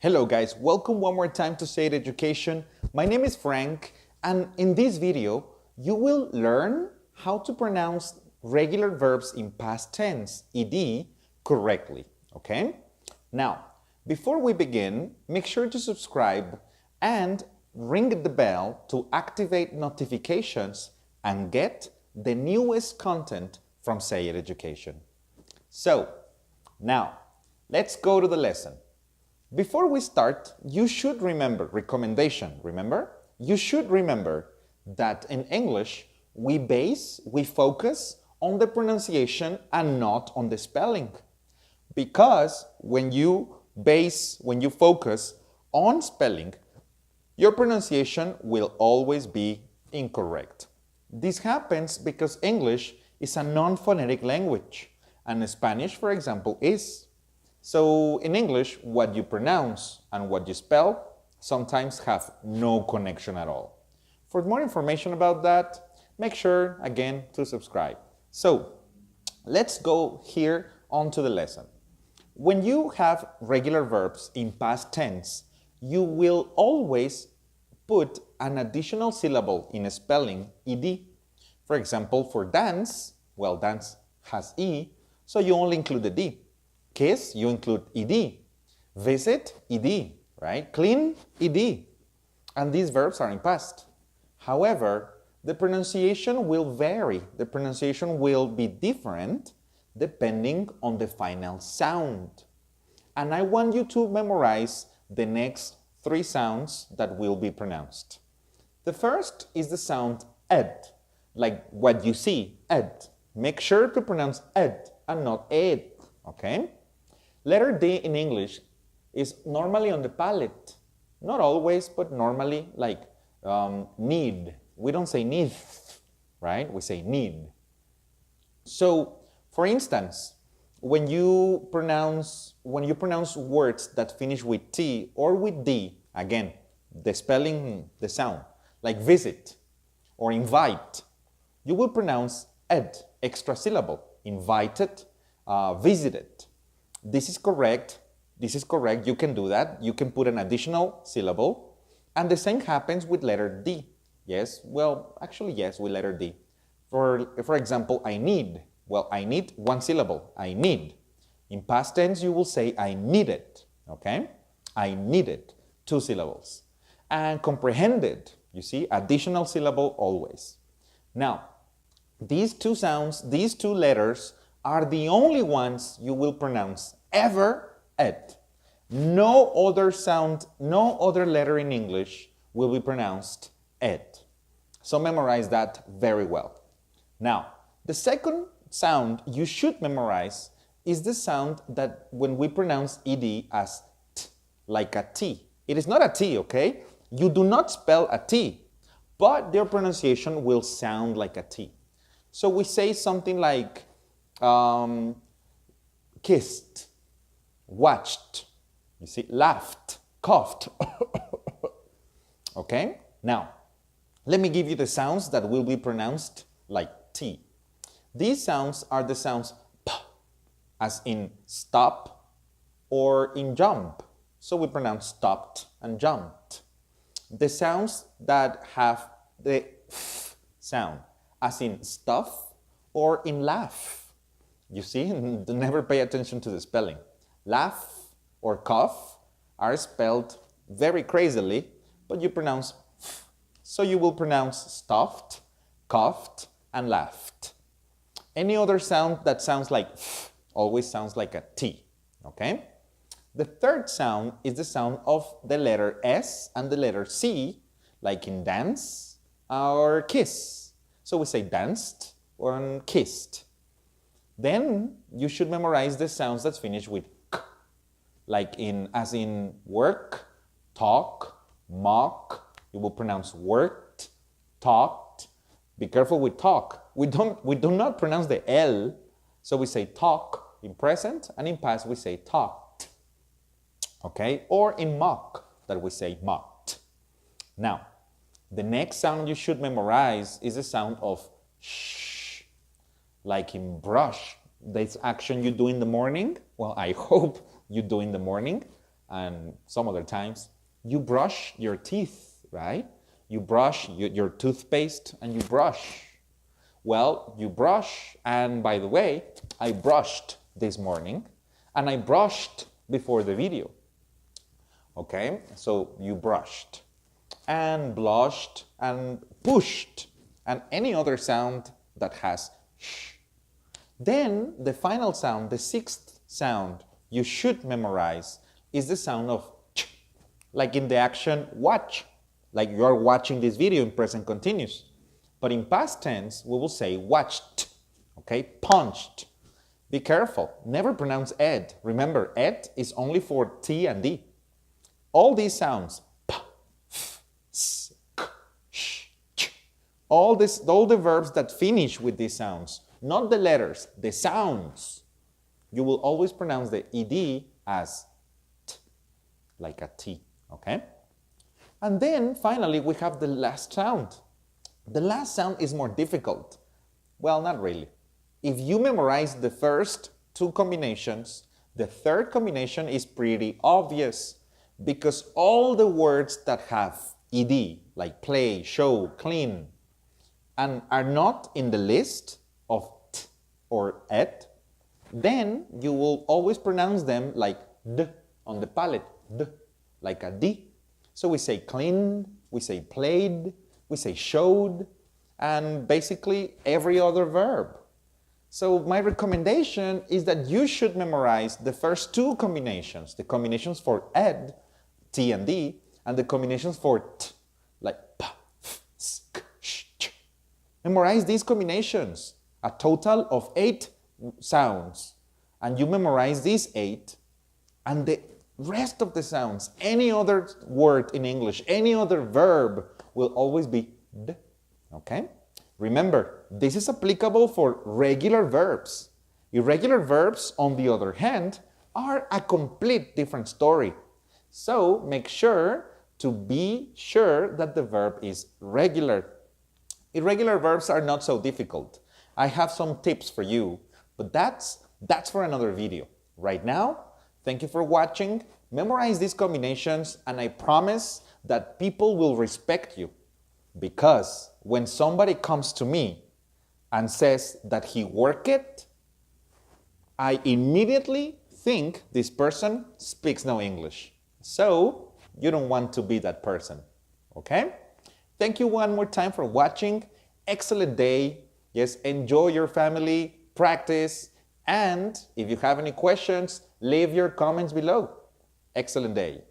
Hello guys, welcome one more time to Say It Education. My name is Frank, and in this video you will learn how to pronounce regular verbs in past tense, ed, correctly, okay? Now, before we begin, make sure to subscribe and ring the bell to activate notifications and get the newest content from Say It Education. So, now, let's go to the lesson. Before we start, you should remember, you should remember that in English, we focus on the pronunciation and not on the spelling. Because when you focus on spelling, your pronunciation will always be incorrect. This happens because English is a non-phonetic language, and Spanish, for example, is. So in English, what you pronounce and what you spell sometimes have no connection at all. For more information about that, make sure again to subscribe. So let's go here onto the lesson. When you have regular verbs in past tense, you will always put an additional syllable in a spelling, ed. For example, for dance, well, dance has e, so you only include the d. Kiss, you include ed. Visit, ed, right? Clean, ed. And these verbs are in past. However, the pronunciation will vary. The pronunciation will be different depending on the final sound. And I want you to memorize the next 3 sounds that will be pronounced. The first is the sound ed, like what you see, ed. Make sure to pronounce ed and not ed, okay? Letter D in English is normally on the palate. Not always, but normally, like need. We don't say need, right? We say need. So, for instance, when you pronounce words that finish with T or with D, again, the spelling, the sound, like visit or invite, you will pronounce ed, extra syllable, invited, visited. This is correct. You can do that. You can put an additional syllable. And the same happens with letter D. Yes, well, actually, yes, with letter D. For example, I need. Well, I need 1 syllable. I need. In past tense, you will say I needed. Okay? I needed 2 syllables. And comprehended, you see, additional syllable always. Now, these 2 sounds, these 2 letters, are the only ones you will pronounce ever ed. No other sound, no other letter in English will be pronounced ed. So memorize that very well. Now, the second sound you should memorize is the sound that when we pronounce ed as t, like a T. It is not a T, okay? You do not spell a T, but their pronunciation will sound like a T. So we say something like kissed, watched, you see, laughed, coughed. Okay? Now, let me give you the sounds that will be pronounced like T. These sounds are the sounds p, as in stop, or in jump. So we pronounce stopped and jumped. The sounds that have the f sound, as in stuff or in laugh. You see, never pay attention to the spelling. Laugh or cough are spelled very crazily, but you pronounce f. So you will pronounce stuffed, coughed, and laughed. Any other sound that sounds like f always sounds like a T, okay? The third sound is the sound of the letter S and the letter C, like in dance or kiss. So we say danced or kissed. Then you should memorize the sounds that finish with k, like as in work, talk, mock. You will pronounce worked, talked. Be careful with talk. We do not pronounce the L, so we say talk in present, and in past we say talked. Okay? Or in mock, that we say mocked. Now, the next sound you should memorize is the sound of sh. Like in brush, this action you do in the morning. Well, I hope you do in the morning. and some other times, you brush your teeth, right? You brush your toothpaste and you brush. Well, you brush, and by the way, I brushed this morning and I brushed before the video. Okay, so you brushed and blushed and pushed and any other sound that has sh. Then the final sound, the sixth sound you should memorize is the sound of ch, like in the action watch, like you are watching this video in present continuous. But in past tense, we will say watched, okay, punched. Be careful, never pronounce ed. Remember, ed is only for T and D. All these sounds, p, f, s, k, sh, ch, all the verbs that finish with these sounds, not the letters, the sounds, you will always pronounce the ed as t, like a T, okay? And then finally we have the last sound. The last sound is more difficult. Well, not really. If you memorize the first two combinations, the third combination is pretty obvious because all the words that have ed, like play, show, clean, and are not in the list of t or et, then you will always pronounce them like d on the palate, d, like a D. So we say cleaned, we say played, we say showed, and basically every other verb. So my recommendation is that you should memorize the first two combinations, the combinations for ed, T and D, and the combinations for t, like p, f, s, k, sh, ch. Memorize these combinations, a total of 8 sounds, and you memorize these 8, and the rest of the sounds, any other word in English, any other verb will always be d, okay? Remember, this is applicable for regular verbs. Irregular verbs, on the other hand, are a complete different story. So make sure to be sure that the verb is regular. Irregular verbs are not so difficult. I have some tips for you, but that's for another video. Right now, thank you for watching. Memorize these combinations, and I promise that people will respect you. Because when somebody comes to me and says that he worked it, I immediately think this person speaks no English. So you don't want to be that person, okay? Thank you one more time for watching. Excellent day. Yes, enjoy your family, practice, and if you have any questions, leave your comments below. Excellent day.